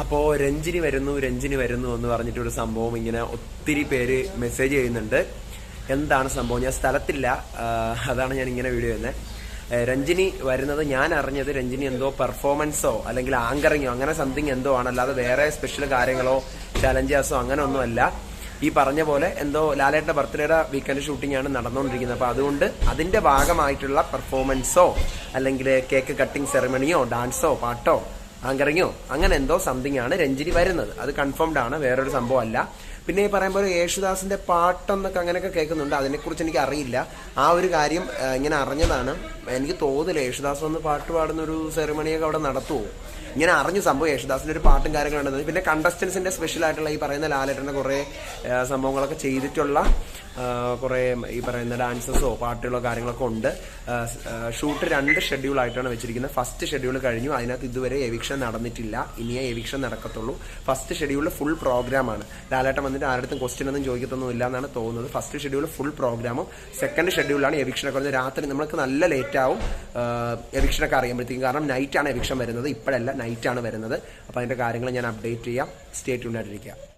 അപ്പോൾ രഞ്ജിനി വരുന്നു എന്ന് പറഞ്ഞിട്ടൊരു സംഭവം ഇങ്ങനെ ഒത്തിരി പേര് മെസ്സേജ് ചെയ്യുന്നുണ്ട്. എന്താണ് സംഭവം? ഞാൻ സ്ഥലത്തില്ല, അതാണ് ഞാൻ ഇങ്ങനെ വീഡിയോ ചെയ്യുന്നത്. രഞ്ജിനി വരുന്നത് ഞാൻ അറിഞ്ഞത് രഞ്ജിനി എന്തോ പെർഫോമൻസോ അല്ലെങ്കിൽ ആങ്കറിങ്ങോ അങ്ങനെ സംതിങ് എന്തോ ആണ്, അല്ലാതെ വേറെ സ്പെഷ്യൽ കാര്യങ്ങളോ ചലഞ്ചേഴ്സോ അങ്ങനെ ഒന്നുമല്ല. ഈ പറഞ്ഞ പോലെ എന്തോ ലാലേട്ടന്റെ ബർത്ത്ഡേയുടെ വീക്കെൻഡ് ഷൂട്ടിംഗ് ആണ് നടന്നുകൊണ്ടിരിക്കുന്നത്. അപ്പൊ അതുകൊണ്ട് അതിന്റെ ഭാഗമായിട്ടുള്ള പെർഫോമൻസോ അല്ലെങ്കിൽ കേക്ക് കട്ടിംഗ് സെറമണിയോ ഡാൻസോ പാട്ടോ ആങ്കറിങ്ങോ അങ്ങനെ എന്തോ സംതിങ് ആണ് രഞ്ജിനി വരുന്നത്. അത് കൺഫേംഡ് ആണ്, വേറൊരു സംഭവം അല്ല. പിന്നെ ഈ പറയുമ്പോൾ യേശുദാസിന്റെ പാട്ടെന്നൊക്കെ അങ്ങനെയൊക്കെ കേൾക്കുന്നുണ്ട്. അതിനെക്കുറിച്ച് എനിക്ക് അറിയില്ല. ആ ഒരു കാര്യം ഇങ്ങനെ അറിഞ്ഞതാണ്. എനിക്ക് തോന്നില്ല യേശുദാസ് വന്ന് പാട്ട് പാടുന്ന ഒരു സെറിമണിയൊക്കെ അവിടെ നടത്തുമോ. ഇങ്ങനെ അറിഞ്ഞു സംഭവം യേശുദാസിന്റെ ഒരു പാട്ടും കാര്യങ്ങളുണ്ടെന്ന്. പിന്നെ കണ്ടസ്റ്റൻസിന്റെ സ്പെഷ്യൽ ആയിട്ടുള്ള ഈ പറയുന്ന ലാലേട്ടന്റെ കുറെ സംഭവങ്ങളൊക്കെ ചെയ്തിട്ടുള്ള കുറെ ഈ പറയുന്ന ഡാൻസസോ പാട്ടുകളോ കാര്യങ്ങളൊക്കെ ഉണ്ട്. ഷൂട്ട് 2 ഷെഡ്യൂൾ ആയിട്ടാണ് വെച്ചിരിക്കുന്നത്. ഫസ്റ്റ് ഷെഡ്യൂൾ കഴിഞ്ഞു, അതിനകത്ത് ഇതുവരെ എവിക്ഷൻ നടന്നിട്ടില്ല. ഇനിയേ എവിക്ഷൻ നടക്കത്തുള്ളൂ. ഫസ്റ്റ് ഷെഡ്യൂളിൽ ഫുൾ പ്രോഗ്രാമാണ്. ലാലേട്ടൻ വന്നിട്ട് ആരുടെ ക്വസ്റ്റ്യൻ ഒന്നും ചോദിക്കത്തൊന്നും ഇല്ല എന്നാണ് തോന്നുന്നത്. ഫസ്റ്റ് ഷെഡ്യൂൾ ഫുൾ പ്രോഗ്രാമും സെക്കൻഡ് ഷെഡ്യൂളിലാണ് എവിക്ഷനൊക്കെ വരുന്നത്. രാത്രി നമുക്ക് നല്ല ലേറ്റ് ആവും എവിക്ഷനൊക്കെ അറിയുമ്പോഴത്തേക്കും. കാരണം നൈറ്റാണ് എവിക്ഷൻ വരുന്നത്, ഇപ്പോഴല്ല, നൈറ്റാണ് വരുന്നത്. അപ്പോൾ അതിന്റെ കാര്യങ്ങൾ ഞാൻ അപ്ഡേറ്റ് ചെയ്യാം. സ്റ്റേ ട്യൂൺഡ് ആയിട്ടിരിക്കുക.